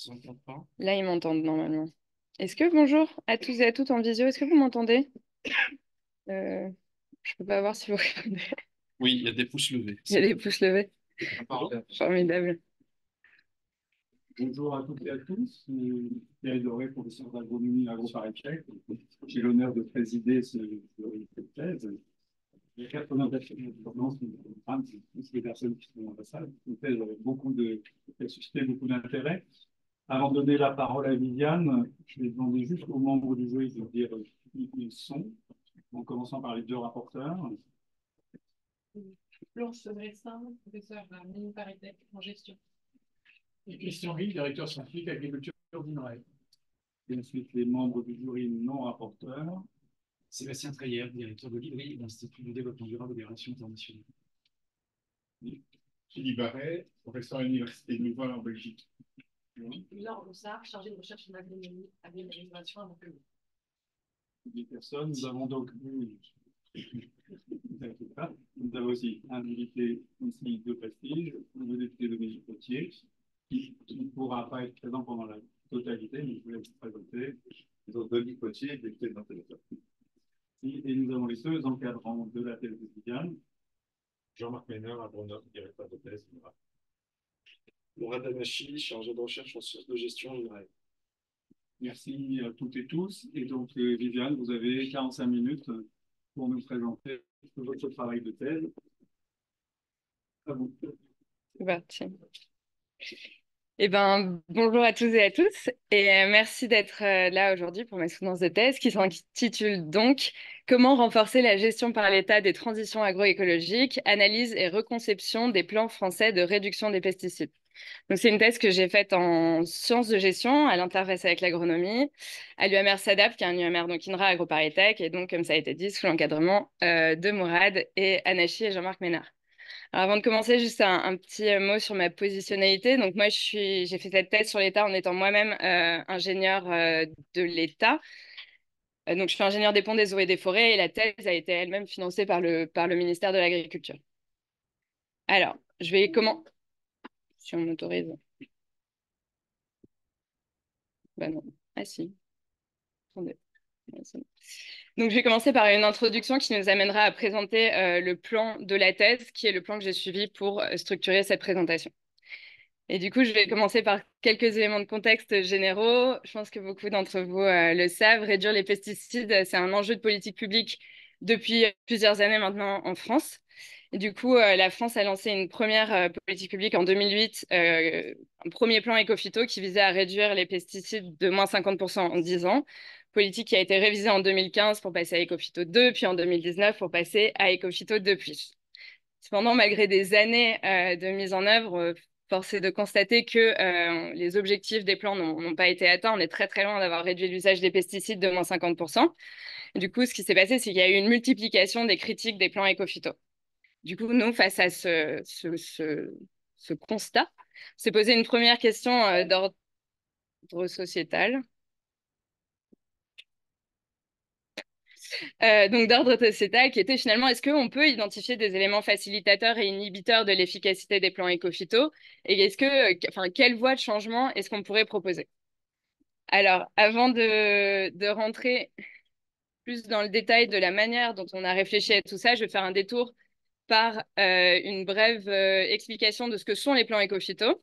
Ils n'entendent pas. Là, ils m'entendent normalement. Est-ce que bonjour à tous et à toutes en visio, est-ce que vous m'entendez? Euh, je peux pas voir si vous répondez. Oui, il y a des pouces levés. Il y a des pouces levés. Pardon. Formidable. Bonjour à toutes et à tous. Thierry Doré, professeur d'agronomie à AgroParisTech. J'ai l'honneur de présider ce jury de thèse. Il y a 80 femmes, c'est plus les personnes qui sont dans la salle. Une thèse avec qui a suscité beaucoup d'intérêt. Avant de donner la parole à Viviane, je vais demander juste aux membres du jury de dire qui ils sont, en commençant par les deux rapporteurs. Blanche Sobressin, professeur à Mines-Paris-Tech en gestion. Et Christian Ville, directeur scientifique agriculture d'INRAE. Et ensuite, les membres du jury non rapporteurs. Sébastien Treyer, directeur de l'IDRI, l'Institut du développement durable des relations internationales. Philippe Barret, professeur à l'Université de Louvain en Belgique. Laure Roussard, chargée de recherche en agronomie à l'innovation à Montpellier. 10 personnes. Nous avons donc nous avons aussi invité ici de prestige, le député Dominique Potier, qui ne pourra pas être présent pendant la totalité, mais je voulais vous présenter. Donc, Dominique Potier, député de l'intellectuel. Et nous avons les deux encadrants de la thèse de Viviane. Jean-Marc Ménard, agronome, directeur de thèse. Mourad Hamachi, chargé de recherche en sciences de gestion INRAE. Merci à toutes et tous. Et donc, Viviane, vous avez 45 minutes pour nous présenter votre travail de thèse. À vous. C'est parti. Eh ben, bonjour à tous et à tous, et merci d'être là aujourd'hui pour ma soutenance de thèse qui s'intitule donc Comment renforcer la gestion par l'État des transitions agroécologiques, analyse et reconception des plans français de réduction des pesticides. Donc, c'est une thèse que j'ai faite en sciences de gestion à l'interface avec l'agronomie, à l'UMR SADAP, qui est un UMR donc INRA AgroParisTech, et donc, comme ça a été dit, sous l'encadrement de Mourad et Anachi et Jean-Marc Ménard. Alors, avant de commencer, juste un petit mot sur ma positionnalité. Donc, moi, j'ai fait cette thèse sur l'État en étant moi-même ingénieure de l'État. Donc, je suis ingénieure des ponts, des eaux et des forêts, et la thèse a été elle-même financée par le ministère de l'Agriculture. Alors, je vais comment... Si on m'autorise. Ben non. Ah si. Attendez. Ouais, c'est bon. Donc, je vais commencer par une introduction qui nous amènera à présenter le plan de la thèse, qui est le plan que j'ai suivi pour structurer cette présentation. Et du coup, je vais commencer par quelques éléments de contexte généraux. Je pense que beaucoup d'entre vous le savent. Réduire les pesticides, c'est un enjeu de politique publique depuis plusieurs années maintenant en France. Et du coup, la France a lancé une première politique publique en 2008, un premier plan éco-phyto qui visait à réduire les pesticides de moins 50% en 10 ans. Politique qui a été révisée en 2015 pour passer à éco-phyto 2, puis en 2019 pour passer à éco-phyto 2+. Cependant, malgré des années de mise en œuvre, force est de constater que les objectifs des plans n'ont pas été atteints. On est très très loin d'avoir réduit l'usage des pesticides de moins 50%. Et du coup, ce qui s'est passé, c'est qu'il y a eu une multiplication des critiques des plans éco-phyto. Du coup, nous, face à ce constat, on s'est posé une première question d'ordre sociétal. Donc d'ordre sociétal, qui était finalement, est-ce qu'on peut identifier des éléments facilitateurs et inhibiteurs de l'efficacité des plans éco-phyto? Et quelle voie de changement est-ce qu'on pourrait proposer? Alors, avant de rentrer plus dans le détail de la manière dont on a réfléchi à tout ça, je vais faire un détour par une brève explication de ce que sont les plans éco-phyto.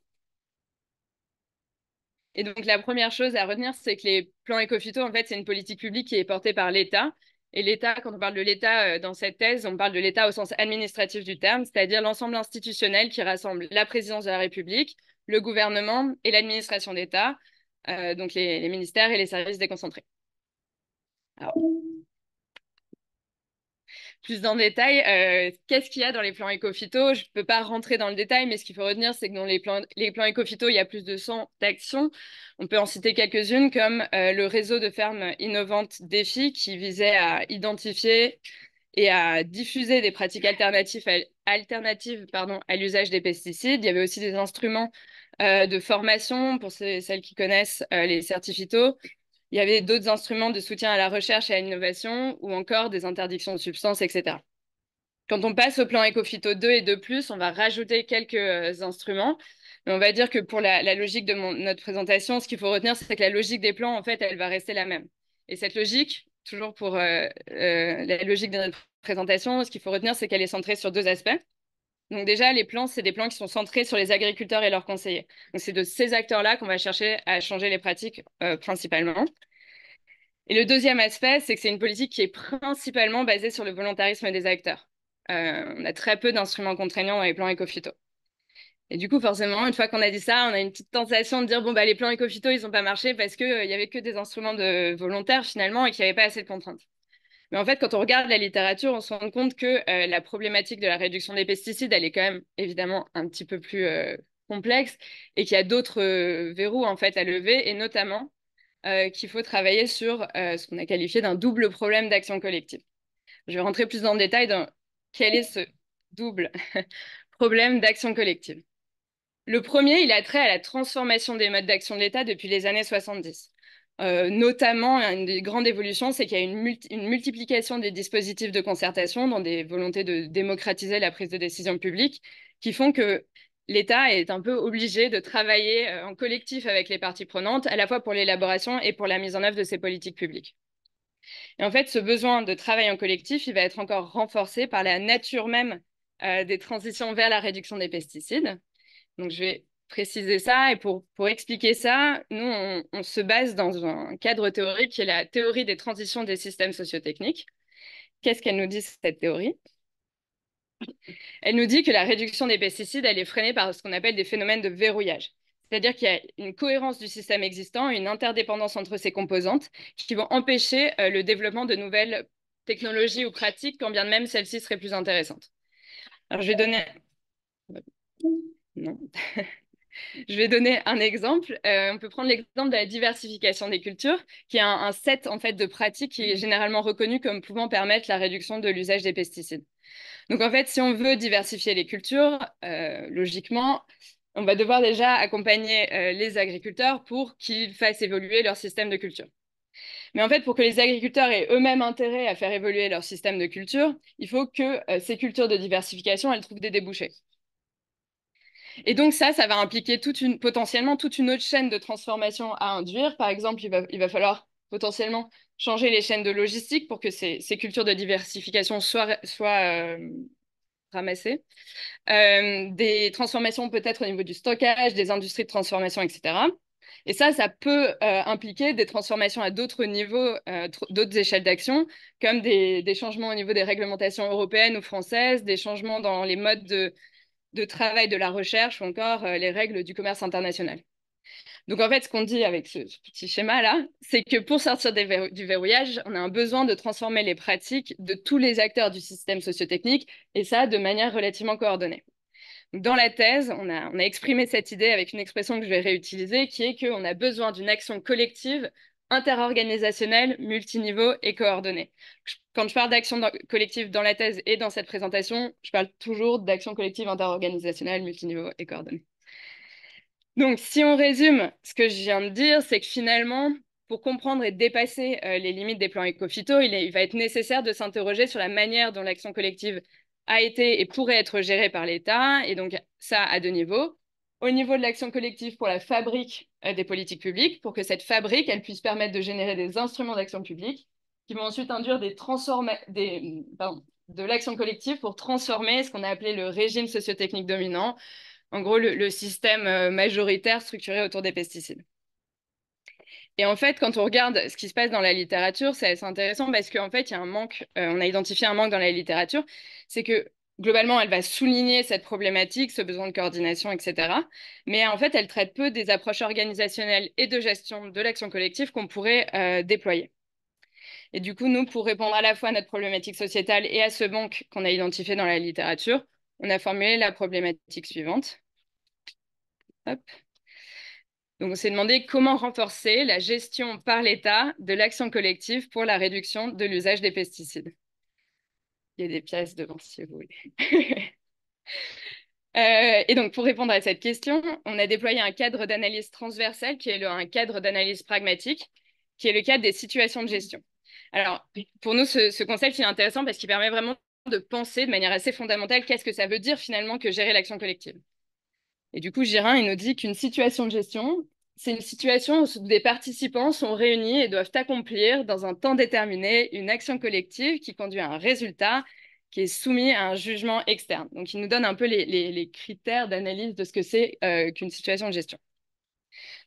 Et donc, la première chose à retenir, c'est que les plans éco-phyto, en fait, c'est une politique publique qui est portée par l'État. Et l'État, quand on parle de l'État dans cette thèse, on parle de l'État au sens administratif du terme, c'est-à-dire l'ensemble institutionnel qui rassemble la présidence de la République, le gouvernement et l'administration d'État, donc les ministères et les services déconcentrés. Alors, plus dans le détail, qu'est-ce qu'il y a dans les plans éco-phyto? Je ne peux pas rentrer dans le détail, mais ce qu'il faut retenir, c'est que dans les plans éco-phyto, il y a plus de 100 actions. On peut en citer quelques-unes, comme le réseau de fermes innovantes Défi, qui visait à identifier et à diffuser des pratiques alternatives à l'usage des pesticides. Il y avait aussi des instruments de formation pour celles qui connaissent les certificats. Il y avait d'autres instruments de soutien à la recherche et à l'innovation ou encore des interdictions de substances, etc. Quand on passe au plan Ecophyto 2 et 2+, on va rajouter quelques instruments. Mais on va dire que pour la logique de notre présentation, ce qu'il faut retenir, c'est que la logique des plans, en fait, elle va rester la même. Et cette logique, toujours pour la logique de notre présentation, ce qu'il faut retenir, c'est qu'elle est centrée sur 2 aspects. Donc déjà, les plans, c'est des plans qui sont centrés sur les agriculteurs et leurs conseillers. Donc c'est de ces acteurs-là qu'on va chercher à changer les pratiques principalement. Et le deuxième aspect, c'est que c'est une politique qui est principalement basée sur le volontarisme des acteurs. On a très peu d'instruments contraignants dans les plans éco-phyto. Et du coup, forcément, une fois qu'on a dit ça, on a une petite tentation de dire, bon, bah, les plans éco-phyto, ils n'ont pas marché parce qu'il y avait que des instruments volontaires finalement et qu'il n'y avait pas assez de contraintes. Mais en fait, quand on regarde la littérature, on se rend compte que la problématique de la réduction des pesticides, elle est quand même évidemment un petit peu plus complexe et qu'il y a d'autres verrous en fait à lever et notamment qu'il faut travailler sur ce qu'on a qualifié d'un double problème d'action collective. Je vais rentrer plus dans le détail dans quel est ce double problème d'action collective. Le premier, il a trait à la transformation des modes d'action de l'État depuis les années 70. Notamment, une des grandes évolutions, c'est qu'il y a une multiplication des dispositifs de concertation dans des volontés de démocratiser la prise de décision publique qui font que l'État est un peu obligé de travailler en collectif avec les parties prenantes, à la fois pour l'élaboration et pour la mise en œuvre de ces politiques publiques. Et en fait, ce besoin de travail en collectif, il va être encore renforcé par la nature même des transitions vers la réduction des pesticides. Donc, je vais préciser ça. Et pour expliquer ça, nous, on se base dans un cadre théorique qui est la théorie des transitions des systèmes sociotechniques. Qu'est-ce qu'elle nous dit, cette théorie? Elle nous dit que la réduction des pesticides, elle est freinée par ce qu'on appelle des phénomènes de verrouillage. C'est-à-dire qu'il y a une cohérence du système existant, une interdépendance entre ses composantes qui vont empêcher le développement de nouvelles technologies ou pratiques, quand bien même celles-ci seraient plus intéressantes. Alors, je vais donner... Non. Je vais donner un exemple. On peut prendre l'exemple de la diversification des cultures, qui est un set en fait, de pratiques qui est généralement reconnu comme pouvant permettre la réduction de l'usage des pesticides. Donc en fait, si on veut diversifier les cultures, logiquement, on va devoir déjà accompagner les agriculteurs pour qu'ils fassent évoluer leur système de culture. Mais en fait, pour que les agriculteurs aient eux-mêmes intérêt à faire évoluer leur système de culture, il faut que ces cultures de diversification, elles trouvent des débouchés. Et donc ça va impliquer potentiellement toute une autre chaîne de transformation à induire. Par exemple, il va falloir potentiellement changer les chaînes de logistique pour que ces cultures de diversification soient ramassées. Des transformations peut-être au niveau du stockage, des industries de transformation, etc. Et ça peut impliquer des transformations à d'autres niveaux, d'autres échelles d'action, comme des changements au niveau des réglementations européennes ou françaises, des changements dans les modes de travail de la recherche ou encore les règles du commerce international. Donc en fait, ce qu'on dit avec ce petit schéma-là, c'est que pour sortir du verrouillage, on a un besoin de transformer les pratiques de tous les acteurs du système sociotechnique, et ça de manière relativement coordonnée. Donc, dans la thèse, on a exprimé cette idée avec une expression que je vais réutiliser, qui est qu'on a besoin d'une action collective, interorganisationnelle, multiniveau et coordonnée. Quand je parle d'action collective dans la thèse et dans cette présentation, je parle toujours d'action collective, interorganisationnelle, multiniveau et coordonnée. Donc, si on résume ce que je viens de dire, c'est que finalement, pour comprendre et dépasser les limites des plans éco-phyto, il va être nécessaire de s'interroger sur la manière dont l'action collective a été et pourrait être gérée par l'État, et donc ça à 2 niveaux. Au niveau de l'action collective pour la fabrique des politiques publiques, pour que cette fabrique, elle puisse permettre de générer des instruments d'action publique qui vont ensuite induire de l'action collective pour transformer ce qu'on a appelé le régime sociotechnique dominant, en gros le système majoritaire structuré autour des pesticides. Et en fait, quand on regarde ce qui se passe dans la littérature, c'est assez intéressant parce qu'en fait, il y a un manque, on a identifié un manque dans la littérature, c'est que globalement, elle va souligner cette problématique, ce besoin de coordination, etc. Mais en fait, elle traite peu des approches organisationnelles et de gestion de l'action collective qu'on pourrait déployer. Et du coup, nous, pour répondre à la fois à notre problématique sociétale et à ce manque qu'on a identifié dans la littérature, on a formulé la problématique suivante. Hop. Donc, on s'est demandé comment renforcer la gestion par l'État de l'action collective pour la réduction de l'usage des pesticides. Il y a des pièces devant si vous voulez. Et donc, pour répondre à cette question, on a déployé un cadre d'analyse transversale qui est un cadre d'analyse pragmatique, qui est le cadre des situations de gestion. Alors, pour nous, ce concept il est intéressant parce qu'il permet vraiment de penser de manière assez fondamentale qu'est-ce que ça veut dire finalement que gérer l'action collective. Et du coup, Girin, il nous dit qu'une situation de gestion, c'est une situation où des participants sont réunis et doivent accomplir dans un temps déterminé une action collective qui conduit à un résultat qui est soumis à un jugement externe. Donc, il nous donne un peu les critères d'analyse de ce que c'est qu'une situation de gestion.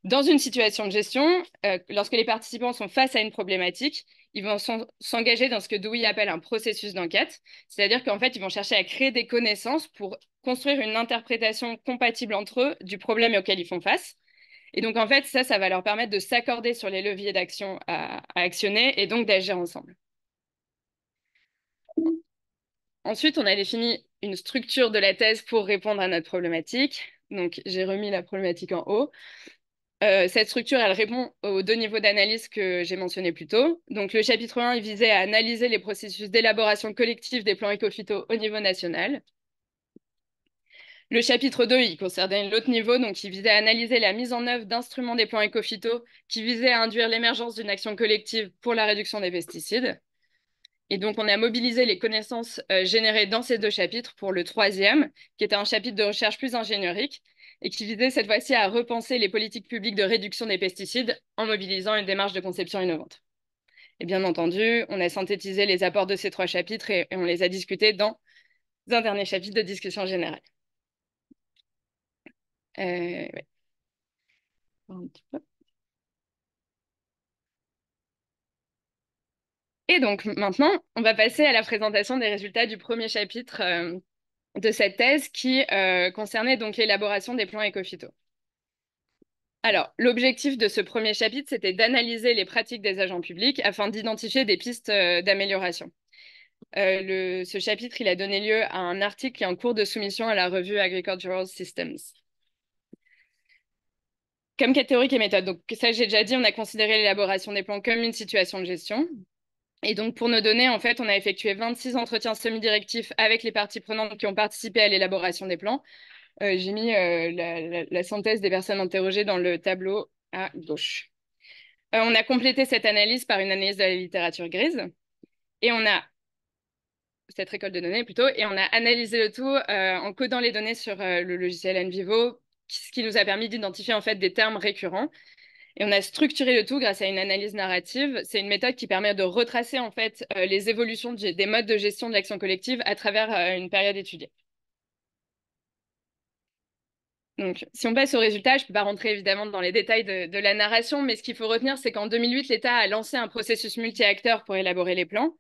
Dans une situation de gestion, lorsque les participants sont face à une problématique, ils vont s'engager dans ce que Dewey appelle un processus d'enquête, c'est-à-dire qu'en fait, ils vont chercher à créer des connaissances pour construire une interprétation compatible entre eux du problème auquel ils font face. Et donc, en fait, ça va leur permettre de s'accorder sur les leviers d'action à actionner et donc d'agir ensemble. Ensuite, on a défini une structure de la thèse pour répondre à notre problématique. Donc, j'ai remis la problématique en haut. Cette structure, elle répond aux 2 niveaux d'analyse que j'ai mentionnés plus tôt. Donc, le chapitre 1, il visait à analyser les processus d'élaboration collective des plans éco-phyto au niveau national. Le chapitre 2, il concernait l'autre niveau, donc il visait à analyser la mise en œuvre d'instruments des plans éco-phyto qui visaient à induire l'émergence d'une action collective pour la réduction des pesticides. Et donc, on a mobilisé les connaissances générées dans ces 2 chapitres pour le 3e, qui était un chapitre de recherche plus ingénierique et qui visait cette fois-ci à repenser les politiques publiques de réduction des pesticides en mobilisant une démarche de conception innovante. Et bien entendu, on a synthétisé les apports de ces 3 chapitres et on les a discutés dans un dernier chapitre de discussion générale. Ouais. Un petit peu. Et donc maintenant, on va passer à la présentation des résultats du premier chapitre de cette thèse qui concernait donc l'élaboration des plans éco-phyto. Alors, l'objectif de ce premier chapitre, c'était d'analyser les pratiques des agents publics afin d'identifier des pistes d'amélioration. Ce chapitre, il a donné lieu à un article qui est en cours de soumission à la revue Agricultural Systems. Comme cas théorique et méthode, donc ça j'ai déjà dit, on a considéré l'élaboration des plans comme une situation de gestion. Et donc, pour nos données, en fait, on a effectué 26 entretiens semi-directifs avec les parties prenantes qui ont participé à l'élaboration des plans. J'ai mis la synthèse des personnes interrogées dans le tableau à gauche. On a complété cette analyse par une analyse de la littérature grise. Et on a cette récolte de données plutôt, et on a analysé le tout en codant les données sur le logiciel NVivo, ce qui nous a permis d'identifier en fait des termes récurrents. Et on a structuré le tout grâce à une analyse narrative. C'est une méthode qui permet de retracer en fait les évolutions des modes de gestion de l'action collective à travers une période étudiée. Donc, si on passe au résultat, je ne peux pas rentrer évidemment dans les détails de la narration, mais ce qu'il faut retenir, c'est qu'en 2008, l'État a lancé un processus multi-acteurs pour élaborer les plans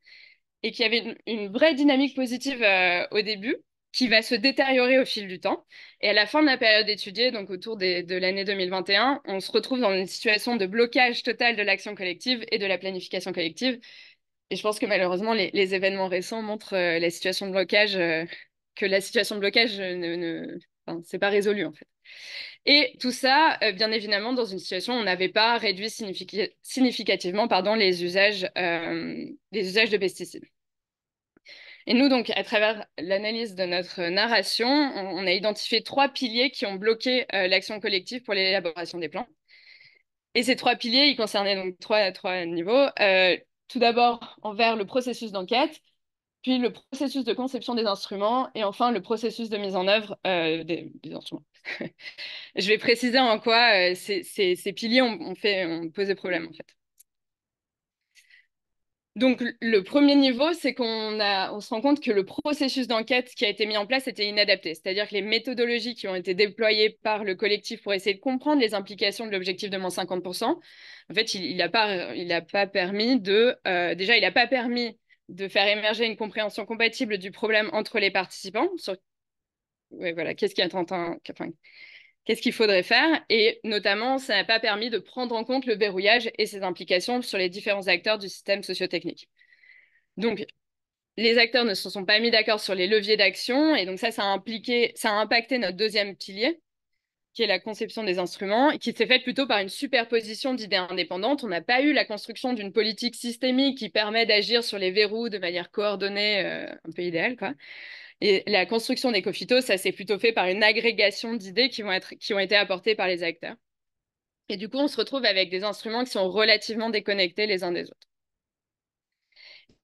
et qu'il y avait une vraie dynamique positive au début qui va se détériorer au fil du temps. Et à la fin de la période étudiée, donc autour de l'année 2021, on se retrouve dans une situation de blocage total de l'action collective et de la planification collective. Et je pense que malheureusement, les événements récents montrent la situation de blocage, que la situation de blocage enfin, c'est pas résolu en fait. Et tout ça, bien évidemment, dans une situation où on n'avait pas réduit significativement les usages de pesticides. Et nous, donc, à travers l'analyse de notre narration, on a identifié 3 piliers qui ont bloqué l'action collective pour l'élaboration des plans. Et ces 3 piliers, ils concernaient donc trois niveaux. Tout d'abord, envers le processus d'enquête, puis le processus de conception des instruments, et enfin le processus de mise en œuvre des instruments. Je vais préciser en quoi ces piliers ont posé problème, en fait. Donc, le premier niveau, c'est on se rend compte que le processus d'enquête qui a été mis en place était inadapté. C'est-à-dire que les méthodologies qui ont été déployées par le collectif pour essayer de comprendre les implications de l'objectif de moins 50%, en fait, il n'a pas permis déjà, il n'a pas permis de faire émerger une compréhension compatible du problème entre les participants sur voilà, qu'est-ce qu'il faudrait faire? Et notamment, ça n'a pas permis de prendre en compte le verrouillage et ses implications sur les différents acteurs du système sociotechnique. Donc, les acteurs ne se sont pas mis d'accord sur les leviers d'action, et donc ça a impacté notre deuxième pilier, qui est la conception des instruments, et qui s'est faite plutôt par une superposition d'idées indépendantes. On n'a pas eu la construction d'une politique systémique qui permet d'agir sur les verrous de manière coordonnée, un peu idéale, quoi. Et la construction d'éco-phyto, ça s'est plutôt fait par une agrégation d'idées qui ont été apportées par les acteurs. Et du coup, on se retrouve avec des instruments qui sont relativement déconnectés les uns des autres.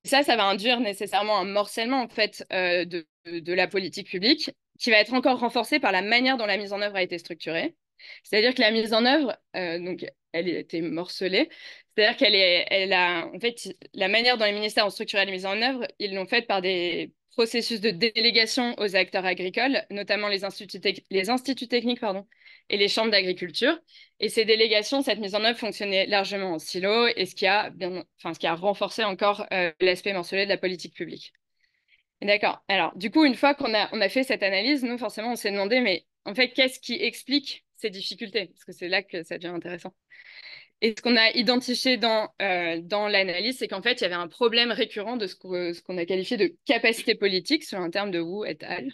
Ça va induire nécessairement un morcellement en fait de la politique publique qui va être encore renforcée par la manière dont la mise en œuvre a été structurée. C'est-à-dire que la mise en œuvre, donc, elle a été morcelée. C'est-à-dire en fait, la manière dont les ministères ont structuré la mise en œuvre, ils l'ont faite par des processus de délégation aux acteurs agricoles, notamment les instituts techniques, pardon, et les chambres d'agriculture. Et ces délégations, cette mise en œuvre fonctionnait largement en silo, et ce qui a renforcé encore l'aspect morcelé de la politique publique. D'accord. Alors, du coup, une fois qu'on a fait cette analyse, nous, forcément, on s'est demandé, mais en fait, qu'est-ce qui explique ces difficultés? Parce que c'est là que ça devient intéressant. Et ce qu'on a identifié dans l'analyse, c'est qu'en fait, il y avait un problème récurrent de ce qu'on a qualifié de capacité politique, sur un terme de Wu et al.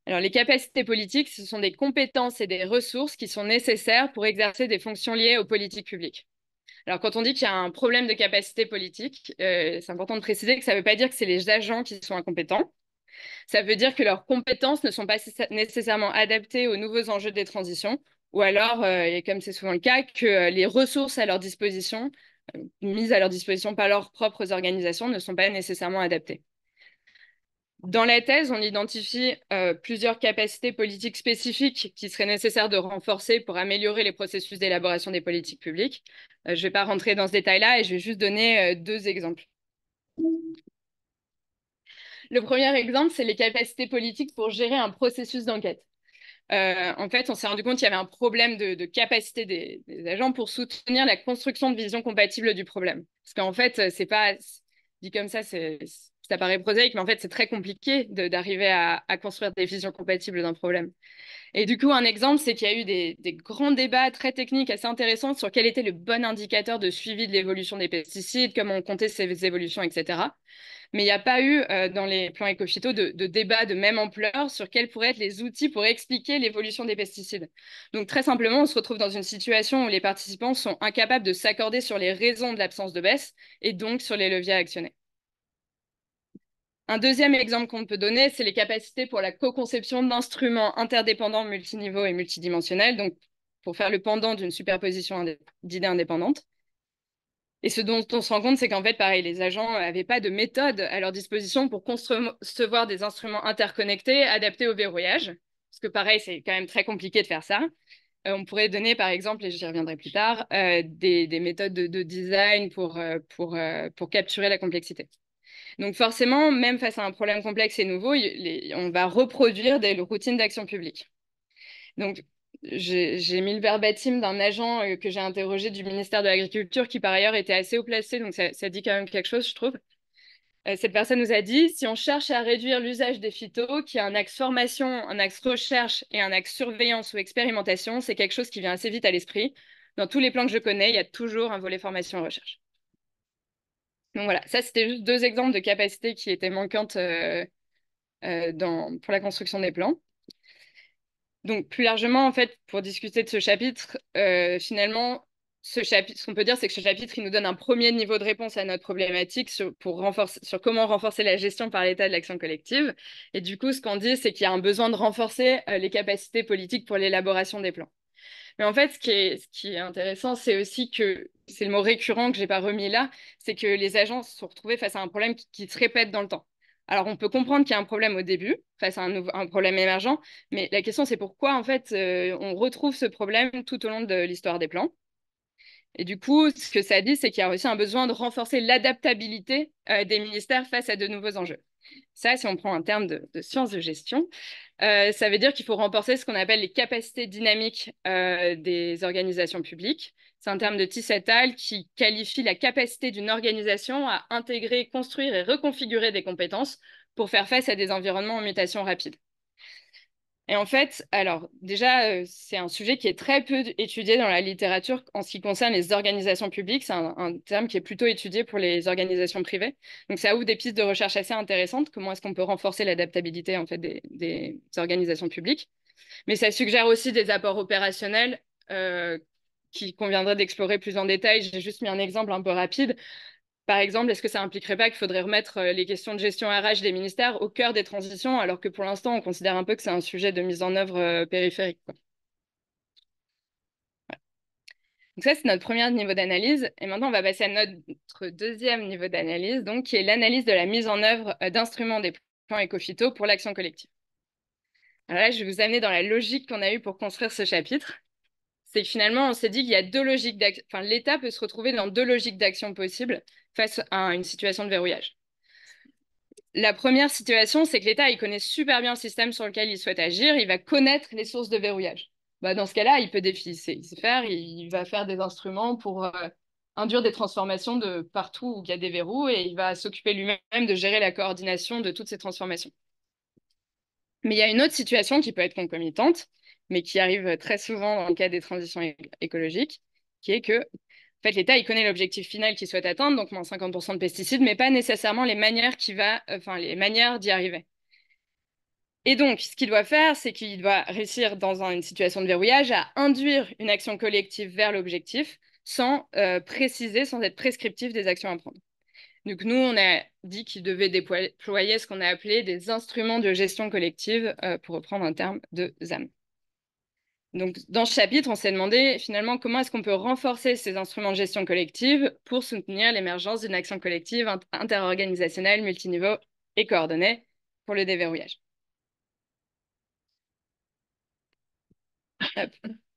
Alors, les capacités politiques, ce sont des compétences et des ressources qui sont nécessaires pour exercer des fonctions liées aux politiques publiques. Alors, quand on dit qu'il y a un problème de capacité politique, c'est important de préciser que ça ne veut pas dire que c'est les agents qui sont incompétents. Ça veut dire que leurs compétences ne sont pas nécessairement adaptées aux nouveaux enjeux des transitions, ou alors, et comme c'est souvent le cas, que les ressources à leur disposition, mises à leur disposition par leurs propres organisations, ne sont pas nécessairement adaptées. Dans la thèse, on identifie plusieurs capacités politiques spécifiques qui seraient nécessaires de renforcer pour améliorer les processus d'élaboration des politiques publiques. Je ne vais pas rentrer dans ce détail-là et je vais juste donner deux exemples. Le premier exemple, c'est les capacités politiques pour gérer un processus d'enquête. En fait, on s'est rendu compte qu'il y avait un problème de capacité des agents pour soutenir la construction de visions compatibles du problème. Parce qu'en fait, c'est pas dit comme ça, ça paraît prosaïque, mais en fait, c'est très compliqué d'arriver à construire des visions compatibles d'un problème. Et du coup, un exemple, c'est qu'il y a eu des grands débats très techniques assez intéressants sur quel était le bon indicateur de suivi de l'évolution des pesticides, comment on comptait ces évolutions, etc. Mais il n'y a pas eu, dans les plans éco-phyto, de débat de même ampleur sur quels pourraient être les outils pour expliquer l'évolution des pesticides. Donc, très simplement, on se retrouve dans une situation où les participants sont incapables de s'accorder sur les raisons de l'absence de baisse et donc sur les leviers à actionner. Un deuxième exemple qu'on peut donner, c'est les capacités pour la co-conception d'instruments interdépendants, multiniveaux et multidimensionnels, donc pour faire le pendant d'une superposition d'idées indépendantes. Et ce dont on se rend compte, c'est qu'en fait, pareil, les agents n'avaient pas de méthode à leur disposition pour concevoir des instruments interconnectés adaptés au verrouillage. Parce que pareil, c'est quand même très compliqué de faire ça. On pourrait donner, par exemple, et j'y reviendrai plus tard, des méthodes de design pour capturer la complexité. Donc forcément, même face à un problème complexe et nouveau, on va reproduire des routines d'action publique. Donc, j'ai mis le verbatim d'un agent que j'ai interrogé du ministère de l'Agriculture qui, par ailleurs, était assez haut placé, donc ça dit quand même quelque chose, je trouve. Cette personne nous a dit, si on cherche à réduire l'usage des phytos, qui a un axe formation, un axe recherche et un axe surveillance ou expérimentation, c'est quelque chose qui vient assez vite à l'esprit. Dans tous les plans que je connais, il y a toujours un volet formation et recherche. Donc voilà, ça c'était juste deux exemples de capacités qui étaient manquantes pour la construction des plans. Donc plus largement, en fait, pour discuter de ce chapitre, finalement, ce qu'on peut dire, c'est que ce chapitre, il nous donne un premier niveau de réponse à notre problématique sur comment renforcer la gestion par l'État de l'action collective. Et du coup, ce qu'on dit, c'est qu'il y a un besoin de renforcer les capacités politiques pour l'élaboration des plans. Mais en fait, ce qui est intéressant, c'est aussi que, c'est le mot récurrent que je n'ai pas remis là, c'est que les agents se sont retrouvés face à un problème qui se répète dans le temps. Alors, on peut comprendre qu'il y a un problème au début, face à un problème émergent, mais la question, c'est pourquoi, en fait, on retrouve ce problème tout au long de l'histoire des plans. Et du coup, ce que ça dit, c'est qu'il y a aussi un besoin de renforcer l'adaptabilité des ministères face à de nouveaux enjeux. Ça, si on prend un terme de sciences de gestion, ça veut dire qu'il faut renforcer ce qu'on appelle les capacités dynamiques des organisations publiques. C'est un terme de Tissot et al. Qui qualifie la capacité d'une organisation à intégrer, construire et reconfigurer des compétences pour faire face à des environnements en mutation rapide. Et en fait, alors déjà, c'est un sujet qui est très peu étudié dans la littérature en ce qui concerne les organisations publiques. C'est un terme qui est plutôt étudié pour les organisations privées. Donc, ça ouvre des pistes de recherche assez intéressantes. Comment est-ce qu'on peut renforcer l'adaptabilité en fait, des organisations publiques? Mais ça suggère aussi des apports opérationnels qui conviendrait d'explorer plus en détail. J'ai juste mis un exemple un peu rapide. Par exemple, est-ce que ça impliquerait pas qu'il faudrait remettre les questions de gestion RH des ministères au cœur des transitions, alors que pour l'instant, on considère un peu que c'est un sujet de mise en œuvre périphérique, quoi. Voilà. Donc ça, c'est notre premier niveau d'analyse. Et maintenant, on va passer à notre deuxième niveau d'analyse, donc qui est l'analyse de la mise en œuvre d'instruments des plans éco-phyto pour l'action collective. Alors là, je vais vous amener dans la logique qu'on a eue pour construire ce chapitre. C'est que finalement, on s'est dit qu'il y a deux logiques d'action. Enfin, l'État peut se retrouver dans deux logiques d'action possibles face à une situation de verrouillage. La première situation, c'est que l'État, il connaît super bien le système sur lequel il souhaite agir, il va connaître les sources de verrouillage. Bah, dans ce cas-là, il peut sait faire, il va faire des instruments pour induire des transformations de partout où il y a des verrous et il va s'occuper lui-même de gérer la coordination de toutes ces transformations. Mais il y a une autre situation qui peut être concomitante, mais qui arrive très souvent dans le cas des transitions écologiques, qui est que en fait, l'État, il connaît l'objectif final qu'il souhaite atteindre, donc moins 50% de pesticides, mais pas nécessairement les manières les manières d'y arriver. Et donc, ce qu'il doit faire, c'est qu'il doit réussir dans une situation de verrouillage à induire une action collective vers l'objectif sans préciser, sans être prescriptif des actions à prendre. Donc, nous, on a dit qu'il devait déployer ce qu'on a appelé des instruments de gestion collective, pour reprendre un terme de ZAM. Donc, dans ce chapitre, on s'est demandé finalement comment est-ce qu'on peut renforcer ces instruments de gestion collective pour soutenir l'émergence d'une action collective interorganisationnelle, multiniveau et coordonnée pour le déverrouillage. Hop.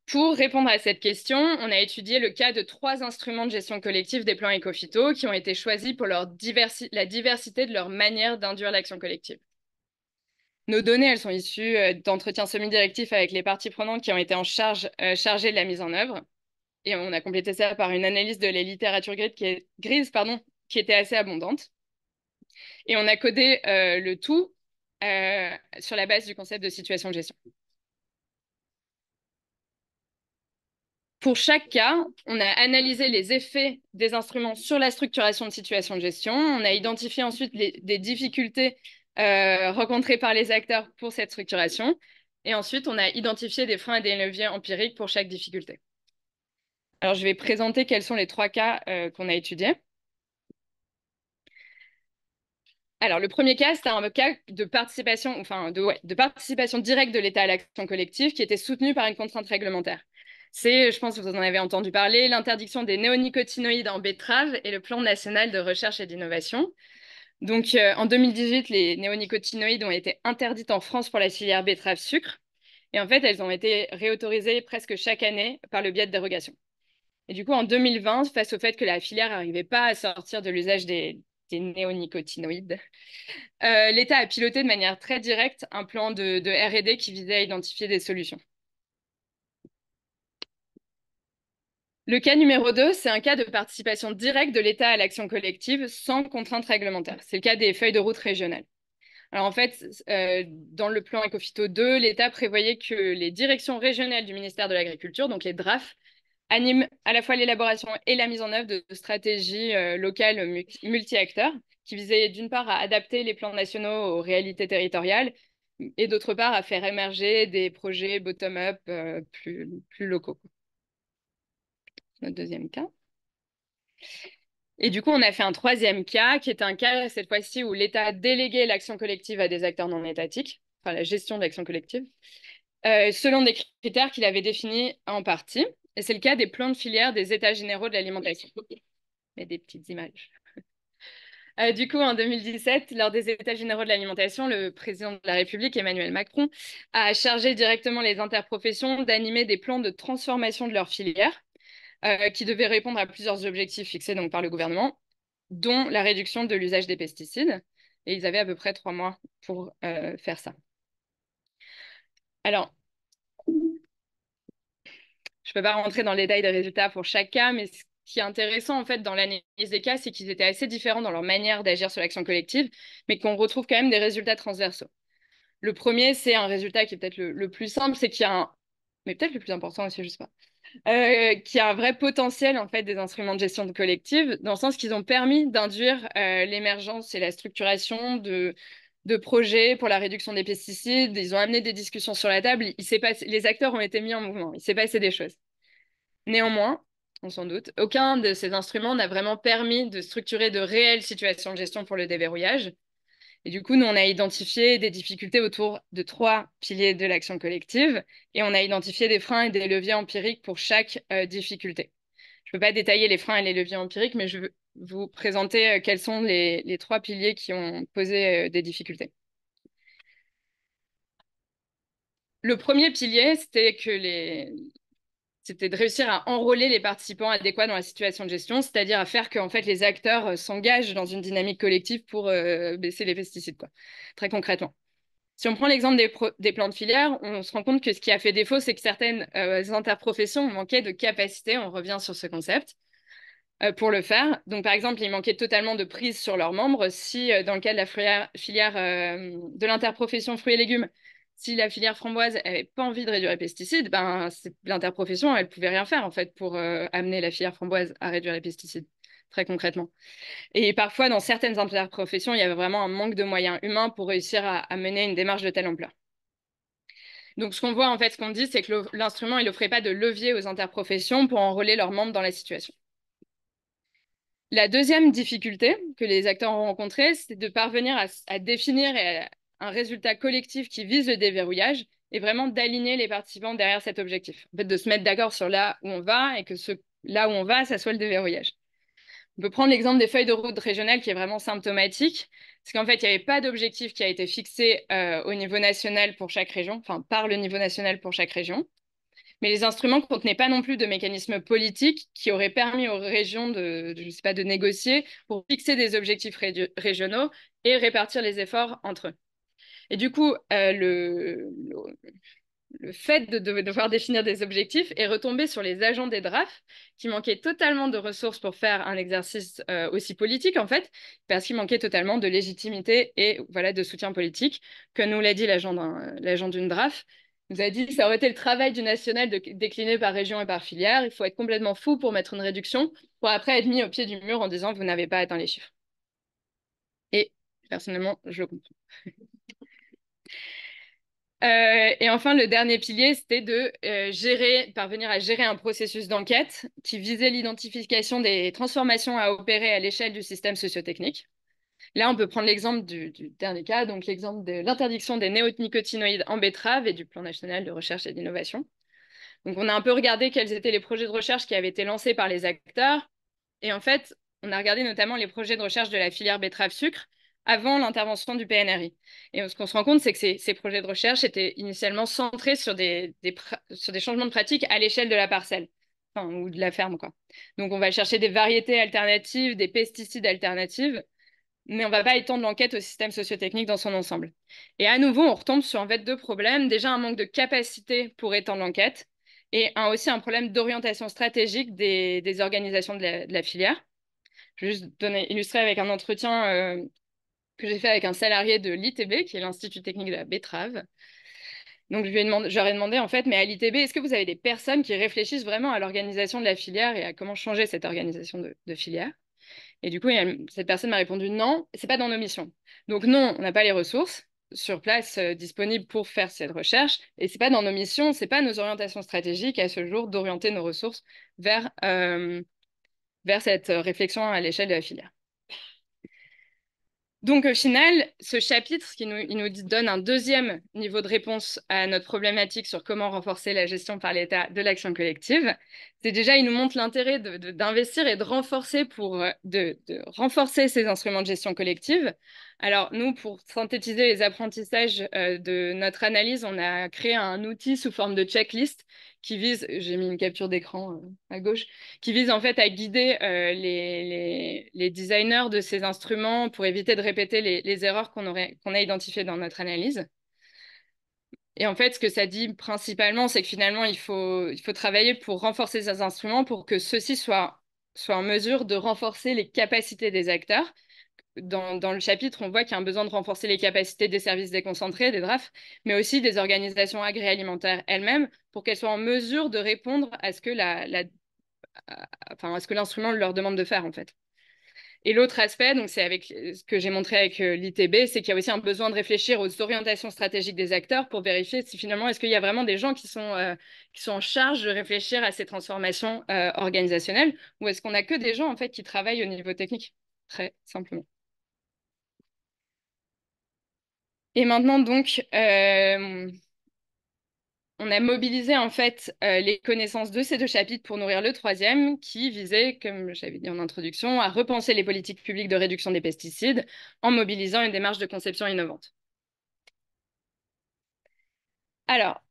Pour répondre à cette question, on a étudié le cas de 3 instruments de gestion collective des plans éco-phyto qui ont été choisis pour la diversité de leur manière d'induire l'action collective. Nos données, elles sont issues d'entretiens semi-directifs avec les parties prenantes qui ont été chargées de la mise en œuvre. Et on a complété ça par une analyse de la littérature grise, qui était assez abondante. Et on a codé le tout sur la base du concept de situation de gestion. Pour chaque cas, on a analysé les effets des instruments sur la structuration de situation de gestion. On a identifié ensuite des difficultés rencontrées par les acteurs pour cette structuration. Et ensuite, on a identifié des freins et des leviers empiriques pour chaque difficulté. Alors, je vais présenter quels sont les 3 cas qu'on a étudiés. Alors, le premier cas, c'était un cas de participation, de participation directe de l'État à l'action collective qui était soutenu par une contrainte réglementaire. C'est, je pense que vous en avez entendu parler, l'interdiction des néonicotinoïdes en betterave et le plan national de recherche et d'innovation. Donc, en 2018, les néonicotinoïdes ont été interdites en France pour la filière betterave-sucre. Et en fait, elles ont été réautorisées presque chaque année par le biais de dérogations. Et du coup, en 2020, face au fait que la filière n'arrivait pas à sortir de l'usage des néonicotinoïdes, l'État a piloté de manière très directe un plan de R&D qui visait à identifier des solutions. Le cas numéro 2, c'est un cas de participation directe de l'État à l'action collective sans contrainte réglementaire. C'est le cas des feuilles de route régionales. Alors en fait, dans le plan Ecophyto 2, l'État prévoyait que les directions régionales du ministère de l'Agriculture, donc les DRAF, animent à la fois l'élaboration et la mise en œuvre de stratégies locales multi-acteurs qui visaient d'une part à adapter les plans nationaux aux réalités territoriales et d'autre part à faire émerger des projets bottom-up plus locaux. Notre deuxième cas. Et du coup, on a fait un troisième cas, qui est un cas, cette fois-ci, où l'État a délégué l'action collective à des acteurs non étatiques, enfin la gestion de l'action collective, selon des critères qu'il avait définis en partie. Et c'est le cas des plans de filière des États généraux de l'alimentation. Et des petites images. Du coup, en 2017, lors des États généraux de l'alimentation, le président de la République, Emmanuel Macron, a chargé directement les interprofessions d'animer des plans de transformation de leur filière, qui devaient répondre à plusieurs objectifs fixés donc, par le gouvernement, dont la réduction de l'usage des pesticides. Et ils avaient à peu près 3 mois pour faire ça. Alors, je ne peux pas rentrer dans le détail des résultats pour chaque cas, mais ce qui est intéressant en fait dans l'analyse des cas, c'est qu'ils étaient assez différents dans leur manière d'agir sur l'action collective, mais qu'on retrouve quand même des résultats transversaux. Le premier, c'est un résultat qui est peut-être le plus simple, c'est qu'il y a un... Mais peut-être le plus important aussi, je ne sais pas. Qui a un vrai potentiel en fait des instruments de gestion collective, dans le sens qu'ils ont permis d'induire l'émergence et la structuration de projets pour la réduction des pesticides. Ils ont amené des discussions sur la table. Les acteurs ont été mis en mouvement. Il s'est passé des choses. Néanmoins, on s'en doute, aucun de ces instruments n'a vraiment permis de structurer de réelles situations de gestion pour le déverrouillage. Et du coup, nous, on a identifié des difficultés autour de 3 piliers de l'action collective et on a identifié des freins et des leviers empiriques pour chaque difficulté. Je ne peux pas détailler les freins et les leviers empiriques, mais je veux vous présenter quels sont les 3 piliers qui ont posé des difficultés. le premier pilier, c'était de réussir à enrôler les participants adéquats dans la situation de gestion, c'est-à-dire à faire que en fait, les acteurs s'engagent dans une dynamique collective pour baisser les pesticides, quoi, très concrètement. Si on prend l'exemple des plans de filière, on se rend compte que ce qui a fait défaut, c'est que certaines interprofessions manquaient de capacité, on revient sur ce concept, pour le faire. Donc, par exemple, il manquait totalement de prise sur leurs membres. Si, dans le cas de la filière de l'interprofession fruits et légumes, si la filière framboise n'avait pas envie de réduire les pesticides, ben, l'interprofession, elle ne pouvait rien faire, en fait, pour amener la filière framboise à réduire les pesticides, très concrètement. Et parfois, dans certaines interprofessions, il y avait vraiment un manque de moyens humains pour réussir à mener une démarche de telle ampleur. Donc, ce qu'on voit, en fait, ce qu'on dit, c'est que l'instrument, il n'offrait pas de levier aux interprofessions pour enrôler leurs membres dans la situation. La deuxième difficulté que les acteurs ont rencontrée, c'est de parvenir à définir un résultat collectif qui vise le déverrouillage et vraiment d'aligner les participants derrière cet objectif. En fait, de se mettre d'accord sur là où on va et que là où on va, ça soit le déverrouillage. On peut prendre l'exemple des feuilles de route régionales qui est vraiment symptomatique. Parce qu'en fait, il n'y avait pas d'objectif qui a été fixé au niveau national pour chaque région, enfin par le niveau national pour chaque région. Mais les instruments ne contenaient pas non plus de mécanismes politiques qui auraient permis aux régions je sais pas, de négocier pour fixer des objectifs régionaux et répartir les efforts entre eux. Et du coup, le fait de devoir définir des objectifs est retombé sur les agents des DRAF qui manquaient totalement de ressources pour faire un exercice aussi politique, en fait, parce qu'ils manquaient totalement de légitimité et voilà, de soutien politique. Comme nous l'a dit l'agent d'une DRAF, nous a dit que ça aurait été le travail du national de décliner par région et par filière. Il faut être complètement fou pour mettre une réduction, pour après être mis au pied du mur en disant vous n'avez pas atteint les chiffres. Et personnellement, je comprends. Et enfin, le dernier pilier, c'était de parvenir à gérer un processus d'enquête qui visait l'identification des transformations à opérer à l'échelle du système sociotechnique. Là, on peut prendre l'exemple du dernier cas, donc l'exemple de l'interdiction des néonicotinoïdes en betterave et du plan national de recherche et d'innovation. Donc, on a un peu regardé quels étaient les projets de recherche qui avaient été lancés par les acteurs. Et en fait, on a regardé notamment les projets de recherche de la filière betterave-sucre avant l'intervention du PNRI. Et ce qu'on se rend compte, c'est que ces projets de recherche étaient initialement centrés sur des changements de pratiques à l'échelle de la parcelle, enfin, ou de la ferme, quoi. Donc, on va chercher des variétés alternatives, des pesticides alternatifs, mais on ne va pas étendre l'enquête au système sociotechnique dans son ensemble. Et à nouveau, on retombe sur en fait deux problèmes. Déjà, un manque de capacité pour étendre l'enquête et aussi un problème d'orientation stratégique des organisations de la filière. Je vais juste illustrer avec un entretien que j'ai fait avec un salarié de l'ITB, qui est l'Institut technique de la betterave. Donc, je leur ai demandé, en fait, mais à l'ITB, est-ce que vous avez des personnes qui réfléchissent vraiment à l'organisation de la filière et à comment changer cette organisation de filière? Et du coup, cette personne m'a répondu non, c'est pas dans nos missions. Donc non, on n'a pas les ressources sur place disponibles pour faire cette recherche, et c'est pas dans nos missions, c'est pas nos orientations stratégiques à ce jour d'orienter nos ressources vers cette réflexion à l'échelle de la filière. Donc, au final, ce chapitre, il nous donne un deuxième niveau de réponse à notre problématique sur comment renforcer la gestion par l'État de l'action collective. C'est déjà, il nous montre l'intérêt d'investir et de renforcer de renforcer ces instruments de gestion collective. Alors, nous, pour synthétiser les apprentissages de notre analyse, on a créé un outil sous forme de checklist qui vise, j'ai mis une capture d'écran à gauche, qui vise en fait à guider les designers de ces instruments pour éviter de répéter les erreurs qu'on a identifiées dans notre analyse. Et en fait, ce que ça dit principalement, c'est que finalement, il faut travailler pour renforcer ces instruments pour que ceux-ci soient en mesure de renforcer les capacités des acteurs. Dans le chapitre, on voit qu'il y a un besoin de renforcer les capacités des services déconcentrés, des DRAF, mais aussi des organisations agroalimentaires elles-mêmes pour qu'elles soient en mesure de répondre à ce que à ce que l'instrument leur demande de faire, en fait. Et l'autre aspect, donc c'est avec ce que j'ai montré avec l'ITB, c'est qu'il y a aussi un besoin de réfléchir aux orientations stratégiques des acteurs pour vérifier si finalement, est-ce qu'il y a vraiment des gens qui sont en charge de réfléchir à ces transformations organisationnelles, ou est-ce qu'on n'a que des gens, en fait, qui travaillent au niveau technique, très simplement. Et maintenant, donc, on a mobilisé en fait les connaissances de ces deux chapitres pour nourrir le troisième qui visait, comme j'avais dit en introduction, à repenser les politiques publiques de réduction des pesticides en mobilisant une démarche de conception innovante. Alors,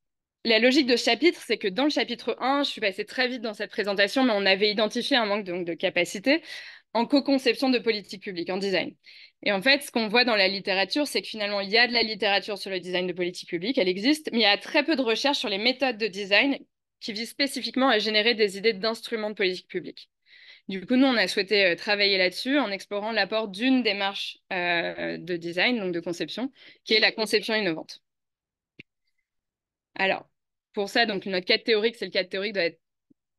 la logique de ce chapitre, c'est que dans le chapitre 1, je suis passée très vite dans cette présentation, mais on avait identifié un manque de capacité en co-conception de politique publique, en design. Et en fait, ce qu'on voit dans la littérature, c'est que finalement, il y a de la littérature sur le design de politique publique, elle existe, mais il y a très peu de recherches sur les méthodes de design qui visent spécifiquement à générer des idées d'instruments de politique publique. Du coup, nous, on a souhaité travailler là-dessus en explorant l'apport d'une démarche de design, donc de conception, qui est la conception innovante. Alors, pour ça, donc notre cadre théorique, c'est le cadre théorique de la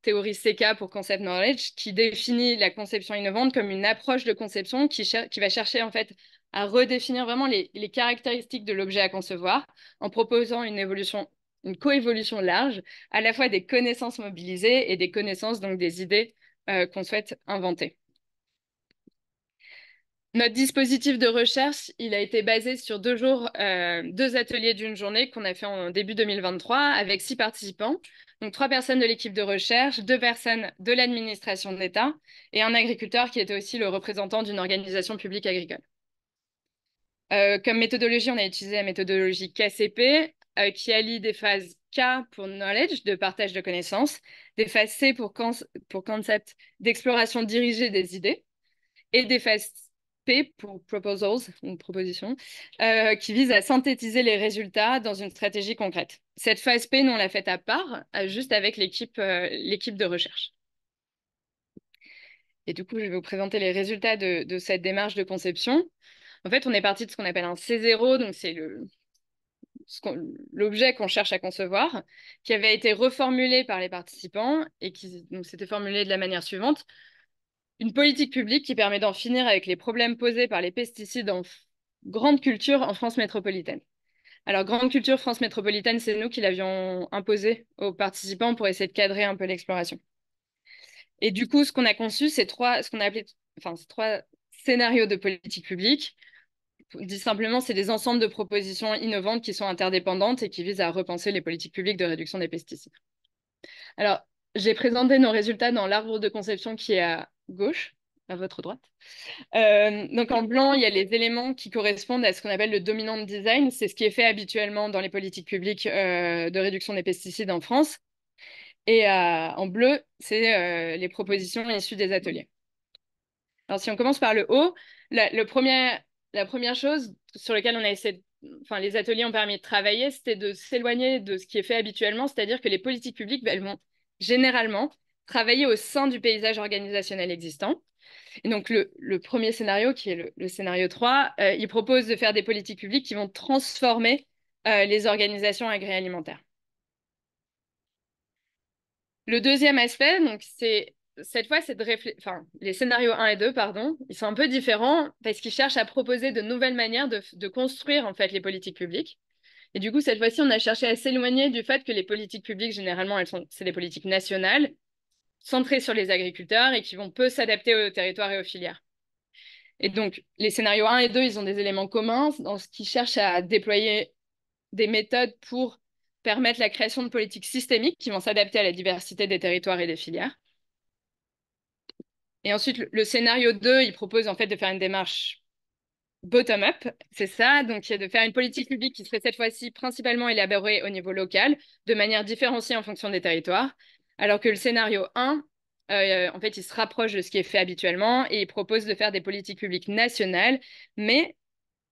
théorie CK pour Concept Knowledge, qui définit la conception innovante comme une approche de conception qui va chercher en fait à redéfinir vraiment les caractéristiques de l'objet à concevoir en proposant une coévolution large, à la fois des connaissances mobilisées et des connaissances, donc des idées qu'on souhaite inventer. Notre dispositif de recherche, il a été basé sur 2 jours, 2 ateliers d'une journée qu'on a fait en début 2023 avec 6 participants. Donc 3 personnes de l'équipe de recherche, 2 personnes de l'administration d'État et un agriculteur qui était aussi le représentant d'une organisation publique agricole. Comme méthodologie, on a utilisé la méthodologie KCP qui allie des phases K pour knowledge, de partage de connaissances, des phases C pour concept, d'exploration dirigée des idées, et des phases P pour proposals, une proposition, qui vise à synthétiser les résultats dans une stratégie concrète. Cette phase P, nous, on l'a faite à part, juste avec l'équipe de recherche. Et du coup, je vais vous présenter les résultats de cette démarche de conception. En fait, on est parti de ce qu'on appelle un C0, donc c'est l'objet qu'on cherche à concevoir, qui avait été reformulé par les participants et qui s'était formulé de la manière suivante. Une politique publique qui permet d'en finir avec les problèmes posés par les pesticides en grande culture en France métropolitaine. Alors, grande culture France métropolitaine, c'est nous qui l'avions imposé aux participants pour essayer de cadrer un peu l'exploration. Et du coup, ce qu'on a conçu, c'est ce qu'on a appelé, ces 3 scénarios de politique publique. Dit simplement, c'est des ensembles de propositions innovantes qui sont interdépendantes et qui visent à repenser les politiques publiques de réduction des pesticides. Alors, j'ai présenté nos résultats dans l'arbre de conception qui est à gauche, à votre droite. Donc en blanc, il y a les éléments qui correspondent à ce qu'on appelle le dominant design. C'est ce qui est fait habituellement dans les politiques publiques de réduction des pesticides en France. Et en bleu, c'est les propositions issues des ateliers. Alors si on commence par le haut, la première chose sur laquelle on a essayé, les ateliers ont permis de travailler, c'était de s'éloigner de ce qui est fait habituellement, c'est-à-dire que les politiques publiques, elles vont généralement travailler au sein du paysage organisationnel existant. Et donc, le premier scénario, qui est le scénario 3, il propose de faire des politiques publiques qui vont transformer les organisations agroalimentaires. Le deuxième aspect, donc, cette fois, c'est les scénarios 1 et 2, pardon, ils sont un peu différents parce qu'ils cherchent à proposer de nouvelles manières de construire, en fait, les politiques publiques. Et du coup, cette fois-ci, on a cherché à s'éloigner du fait que les politiques publiques, généralement, c'est des politiques nationales, centrées sur les agriculteurs et qui vont peu s'adapter aux territoires et aux filières. Et donc, les scénarios 1 et 2, ils ont des éléments communs dans ce qu'ils cherchent à déployer des méthodes pour permettre la création de politiques systémiques qui vont s'adapter à la diversité des territoires et des filières. Et ensuite, le scénario 2, il propose en fait de faire une démarche bottom-up, c'est ça, donc de faire une politique publique qui serait cette fois-ci principalement élaborée au niveau local, de manière différenciée en fonction des territoires, alors que le scénario 1, en fait, il se rapproche de ce qui est fait habituellement et il propose de faire des politiques publiques nationales, mais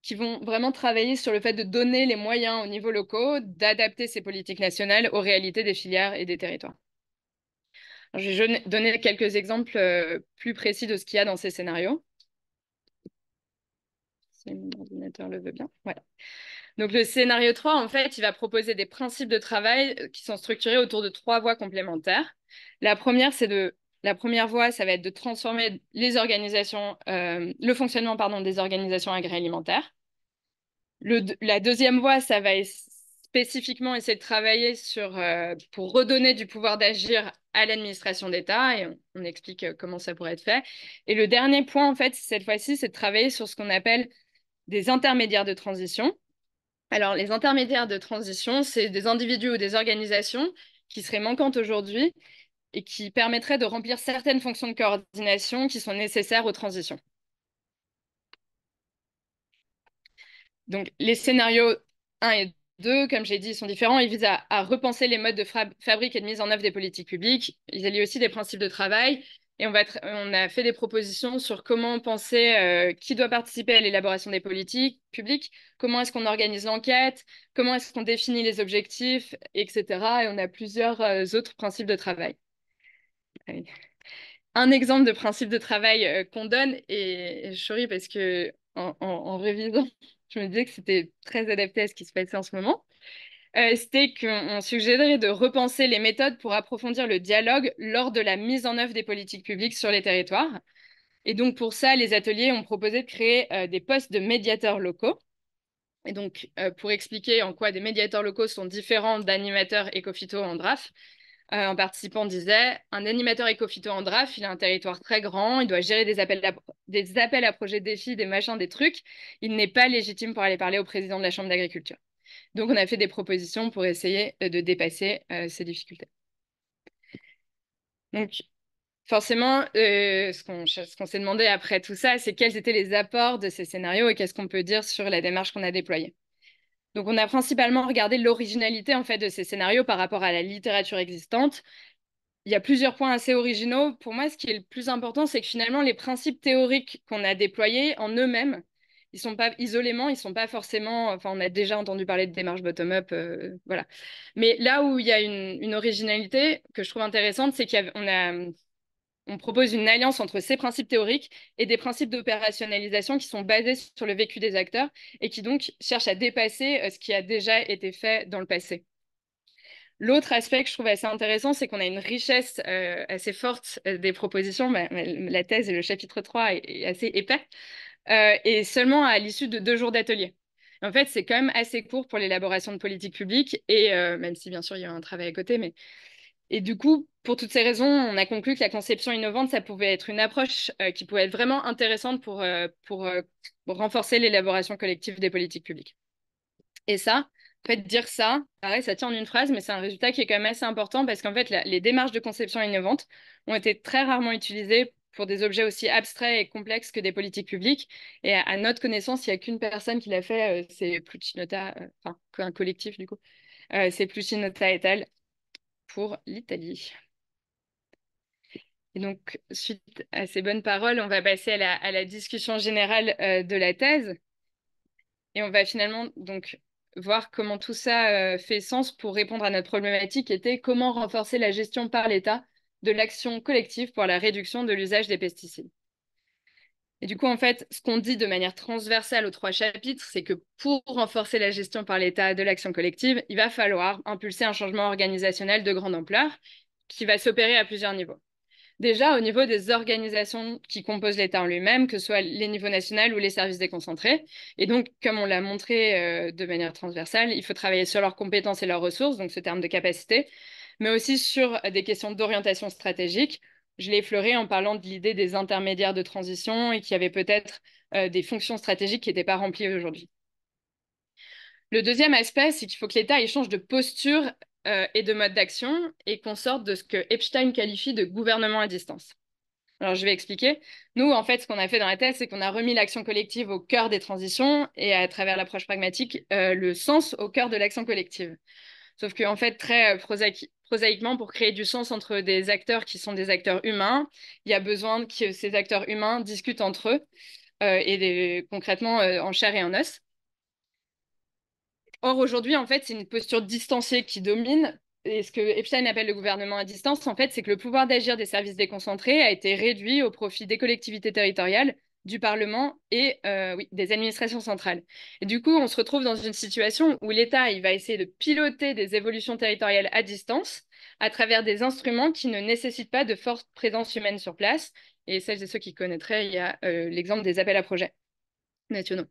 qui vont vraiment travailler sur le fait de donner les moyens aux niveaux locaux d'adapter ces politiques nationales aux réalités des filières et des territoires. Alors, je vais donner quelques exemples plus précis de ce qu'il y a dans ces scénarios. Si mon ordinateur le veut bien. Voilà. Donc, le scénario 3, en fait, il va proposer des principes de travail qui sont structurés autour de 3 voies complémentaires. La première voie, ça va être de transformer les organisations, le fonctionnement, des organisations agroalimentaires. La deuxième voie, ça va spécifiquement essayer de travailler pour redonner du pouvoir d'agir à l'administration d'État et on explique comment ça pourrait être fait. Et le dernier point, en fait, cette fois-ci, c'est de travailler sur ce qu'on appelle des intermédiaires de transition. Alors, les intermédiaires de transition, c'est des individus ou des organisations qui seraient manquantes aujourd'hui et qui permettraient de remplir certaines fonctions de coordination qui sont nécessaires aux transitions. Donc, les scénarios 1 et deux, comme j'ai dit, sont différents. Ils visent à repenser les modes de fabrique et de mise en œuvre des politiques publiques. Ils allient aussi des principes de travail. Et on a fait des propositions sur comment penser qui doit participer à l'élaboration des politiques publiques, comment est-ce qu'on organise l'enquête, comment est-ce qu'on définit les objectifs, etc. Et on a plusieurs autres principes de travail. Un exemple de principe de travail qu'on donne, et je souris parce que en révisant, je me disais que c'était très adapté à ce qui se passait en ce moment. C'était qu'on suggérait de repenser les méthodes pour approfondir le dialogue lors de la mise en œuvre des politiques publiques sur les territoires. Et donc pour ça, les ateliers ont proposé de créer des postes de médiateurs locaux. Et donc pour expliquer en quoi des médiateurs locaux sont différents d'animateurs éco-phyto en DRAF, un participant disait, un animateur éco-phyto en DRAF, il a un territoire très grand, il doit gérer des appels à projets, défis, des machins, des trucs. Il n'est pas légitime pour aller parler au président de la Chambre d'agriculture. Donc, on a fait des propositions pour essayer de dépasser ces difficultés. Donc, forcément, ce qu'on s'est demandé après tout ça, c'est quels étaient les apports de ces scénarios et qu'est-ce qu'on peut dire sur la démarche qu'on a déployée. Donc, on a principalement regardé l'originalité en fait de ces scénarios par rapport à la littérature existante. Il y a plusieurs points assez originaux. Pour moi, ce qui est le plus important, c'est que finalement, les principes théoriques qu'on a déployés en eux-mêmes, ils sont pas isolément, ils sont pas forcément. Enfin, on a déjà entendu parler de démarche bottom-up, voilà. Mais là où il y a une originalité que je trouve intéressante, c'est on propose une alliance entre ces principes théoriques et des principes d'opérationnalisation qui sont basés sur le vécu des acteurs et qui donc cherchent à dépasser ce qui a déjà été fait dans le passé. L'autre aspect que je trouve assez intéressant, c'est qu'on a une richesse assez forte des propositions. La thèse et le chapitre 3 est assez épais, et seulement à l'issue de 2 jours d'atelier. En fait, c'est quand même assez court pour l'élaboration de politiques publiques, et même si bien sûr il y a un travail à côté. Et du coup, pour toutes ces raisons, on a conclu que la conception innovante, ça pouvait être une approche qui pouvait être vraiment intéressante pour renforcer l'élaboration collective des politiques publiques. Et ça, en fait, dire ça, pareil, ça tient en une phrase, mais c'est un résultat qui est quand même assez important parce qu'en fait, les démarches de conception innovante ont été très rarement utilisées pour des objets aussi abstraits et complexes que des politiques publiques. Et à notre connaissance, il n'y a qu'une personne qui l'a fait, c'est Plucinotta, enfin, un collectif du coup, c'est Plucinotta et al. Pour l'Italie. Et donc, suite à ces bonnes paroles, on va passer à la discussion générale de la thèse. Et on va finalement donc voir comment tout ça fait sens pour répondre à notre problématique qui était comment renforcer la gestion par l'État de l'action collective pour la réduction de l'usage des pesticides. Et du coup, en fait, ce qu'on dit de manière transversale aux 3 chapitres, c'est que pour renforcer la gestion par l'État de l'action collective, il va falloir impulser un changement organisationnel de grande ampleur qui va s'opérer à plusieurs niveaux. Déjà, au niveau des organisations qui composent l'État en lui-même, que ce soit les niveaux nationaux ou les services déconcentrés. Et donc, comme on l'a montré de manière transversale, il faut travailler sur leurs compétences et leurs ressources, donc ce terme de capacité, mais aussi sur des questions d'orientation stratégique. Je l'ai effleuré en parlant de l'idée des intermédiaires de transition et qu'il y avait peut-être des fonctions stratégiques qui n'étaient pas remplies aujourd'hui. Le deuxième aspect, c'est qu'il faut que l'État change de posture et de mode d'action et qu'on sorte de ce que Epstein qualifie de gouvernement à distance. Alors, je vais expliquer. Nous, en fait, ce qu'on a fait dans la thèse, c'est qu'on a remis l'action collective au cœur des transitions et à travers l'approche pragmatique, le sens au cœur de l'action collective. Sauf qu'en fait, très prosaïquement, pour créer du sens entre des acteurs qui sont des acteurs humains, il y a besoin que ces acteurs humains discutent entre eux concrètement en chair et en os. Or, aujourd'hui, en fait, c'est une posture distanciée qui domine. Et ce que Epstein appelle le gouvernement à distance, en fait, c'est que le pouvoir d'agir des services déconcentrés a été réduit au profit des collectivités territoriales, du Parlement et oui, des administrations centrales. Et du coup, on se retrouve dans une situation où l'État il va essayer de piloter des évolutions territoriales à distance à travers des instruments qui ne nécessitent pas de forte présence humaine sur place. Et celles et ceux qui connaîtraient, il y a l'exemple des appels à projets nationaux.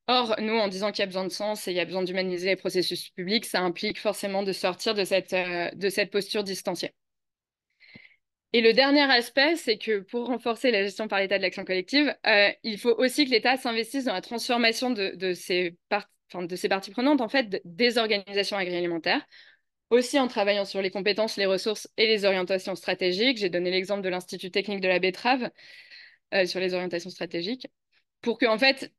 Or, nous, en disant qu'il y a besoin de sens et il y a besoin d'humaniser les processus publics, ça implique forcément de sortir de cette posture distanciée. Et le dernier aspect, c'est que pour renforcer la gestion par l'État de l'action collective, il faut aussi que l'État s'investisse dans la transformation de ses parties prenantes, en fait, des organisations agroalimentaires, aussi en travaillant sur les compétences, les ressources et les orientations stratégiques. J'ai donné l'exemple de l'Institut technique de la betterave sur les orientations stratégiques, pour que, en fait,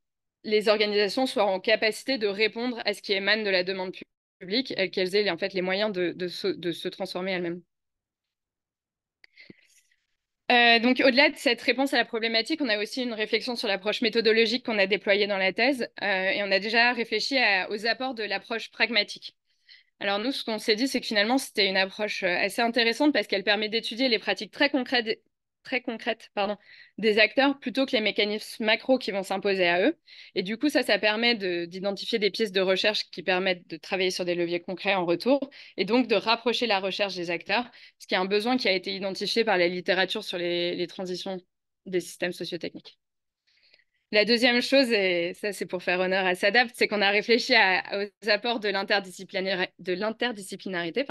les organisations soient en capacité de répondre à ce qui émane de la demande publique, qu'elles aient en fait les moyens de se transformer elles-mêmes. Donc, au-delà de cette réponse à la problématique, on a aussi une réflexion sur l'approche méthodologique qu'on a déployée dans la thèse, et on a déjà réfléchi aux apports de l'approche pragmatique. Alors nous, ce qu'on s'est dit, c'est que finalement, c'était une approche assez intéressante parce qu'elle permet d'étudier les pratiques très concrètes, des acteurs plutôt que les mécanismes macro qui vont s'imposer à eux. Et du coup, ça permet d'identifier des pistes de recherche qui permettent de travailler sur des leviers concrets en retour et donc de rapprocher la recherche des acteurs, ce qui est un besoin qui a été identifié par la littérature sur les transitions des systèmes sociotechniques. La deuxième chose, et ça c'est pour faire honneur à SADAPT, c'est qu'on a réfléchi aux apports de l'interdisciplinarité.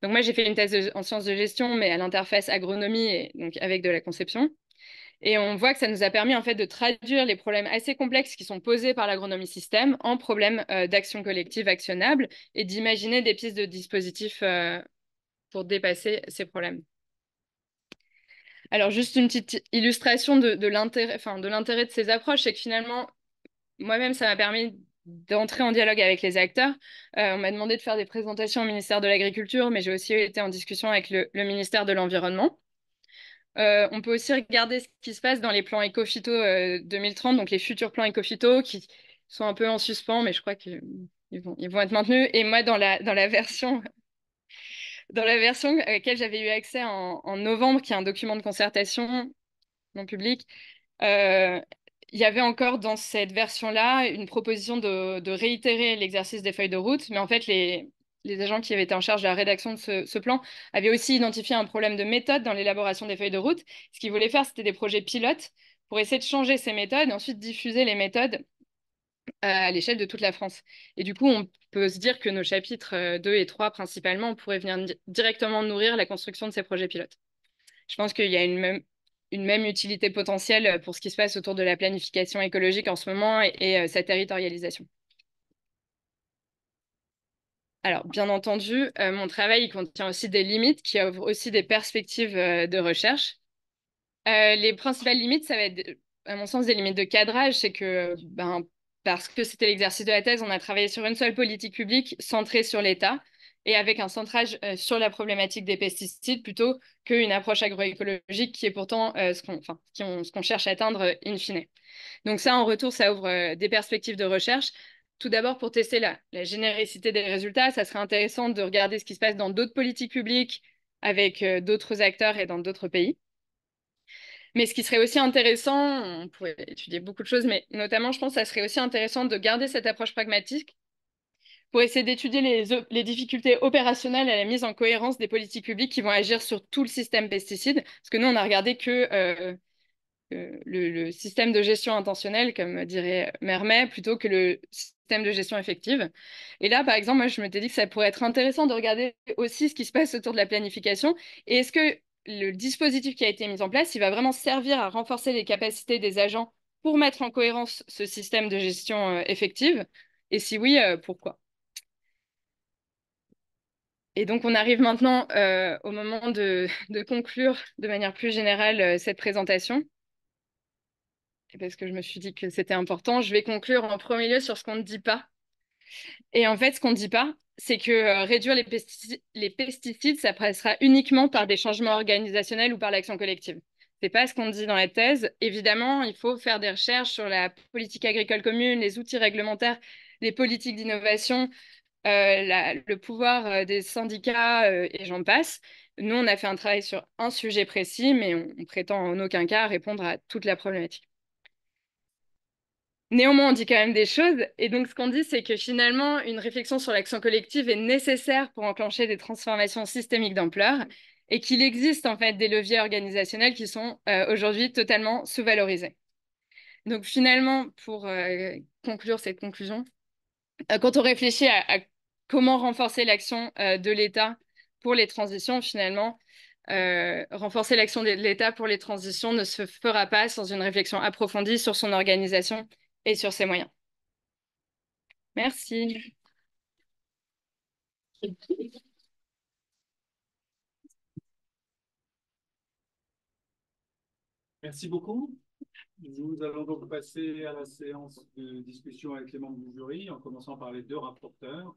Donc moi j'ai fait une thèse en sciences de gestion, mais à l'interface agronomie et donc avec de la conception. Et on voit que ça nous a permis en fait de traduire les problèmes assez complexes qui sont posés par l'agronomie système en problèmes d'action collective actionnable et d'imaginer des pistes de dispositifs pour dépasser ces problèmes. Alors, juste une petite illustration de l'intérêt de ces approches, c'est que finalement, moi-même, ça m'a permis d'entrer en dialogue avec les acteurs. On m'a demandé de faire des présentations au ministère de l'Agriculture, mais j'ai aussi été en discussion avec le ministère de l'Environnement. On peut aussi regarder ce qui se passe dans les plans Éco-Phyto 2030, donc les futurs plans Éco-Phyto qui sont un peu en suspens, mais je crois qu'ils vont être maintenus. Et moi, dans la version à laquelle j'avais eu accès en novembre, qui est un document de concertation non public, il y avait encore dans cette version-là une proposition de réitérer l'exercice des feuilles de route, mais en fait, les agents qui avaient été en charge de la rédaction de ce plan avaient aussi identifié un problème de méthode dans l'élaboration des feuilles de route. Ce qu'ils voulaient faire, c'était des projets pilotes pour essayer de changer ces méthodes et ensuite diffuser les méthodes à l'échelle de toute la France. Et du coup, on peut se dire que nos chapitres 2 et 3, principalement, pourraient venir directement nourrir la construction de ces projets pilotes. Je pense qu'il y a une même utilité potentielle pour ce qui se passe autour de la planification écologique en ce moment et sa territorialisation. Alors, bien entendu, mon travail il contient aussi des limites qui ouvrent aussi des perspectives de recherche. Les principales limites, ça va être, à mon sens, des limites de cadrage. C'est que, parce que c'était l'exercice de la thèse, on a travaillé sur une seule politique publique centrée sur l'État et avec un centrage sur la problématique des pesticides plutôt qu'une approche agroécologique qui est pourtant ce qu'on cherche à atteindre in fine. Donc ça, en retour, ça ouvre des perspectives de recherche. Tout d'abord, pour tester la généricité des résultats, ça serait intéressant de regarder ce qui se passe dans d'autres politiques publiques avec d'autres acteurs et dans d'autres pays. Mais ce qui serait aussi intéressant, on pourrait étudier beaucoup de choses, mais notamment, je pense que ça serait aussi intéressant de garder cette approche pragmatique pour essayer d'étudier les difficultés opérationnelles à la mise en cohérence des politiques publiques qui vont agir sur tout le système pesticide. Parce que nous, on n'a regardé que le système de gestion intentionnelle, comme dirait Mermet, plutôt que le système de gestion effective. Et là, par exemple, moi, je m'étais dit que ça pourrait être intéressant de regarder aussi ce qui se passe autour de la planification. Et est-ce que le dispositif qui a été mis en place, il va vraiment servir à renforcer les capacités des agents pour mettre en cohérence ce système de gestion effective? Et si oui, pourquoi? Et donc, on arrive maintenant au moment de conclure de manière plus générale cette présentation. Parce que je me suis dit que c'était important. Je vais conclure en premier lieu sur ce qu'on ne dit pas. Et en fait, ce qu'on ne dit pas, c'est que réduire les pesticides, ça passera uniquement par des changements organisationnels ou par l'action collective. C'est pas ce qu'on dit dans la thèse. Évidemment, il faut faire des recherches sur la politique agricole commune, les outils réglementaires, les politiques d'innovation, le pouvoir des syndicats et j'en passe. Nous, on a fait un travail sur un sujet précis, mais on prétend en aucun cas répondre à toute la problématique. Néanmoins, on dit quand même des choses. Et donc, ce qu'on dit, c'est que finalement, une réflexion sur l'action collective est nécessaire pour enclencher des transformations systémiques d'ampleur et qu'il existe en fait des leviers organisationnels qui sont aujourd'hui totalement sous-valorisés. Donc, finalement, pour conclure cette conclusion, quand on réfléchit à comment renforcer l'action de l'État pour les transitions, finalement, renforcer l'action de l'État pour les transitions ne se fera pas sans une réflexion approfondie sur son organisation et sur ses moyens. Merci. Merci beaucoup. Nous allons donc passer à la séance de discussion avec les membres du jury, en commençant par les deux rapporteurs.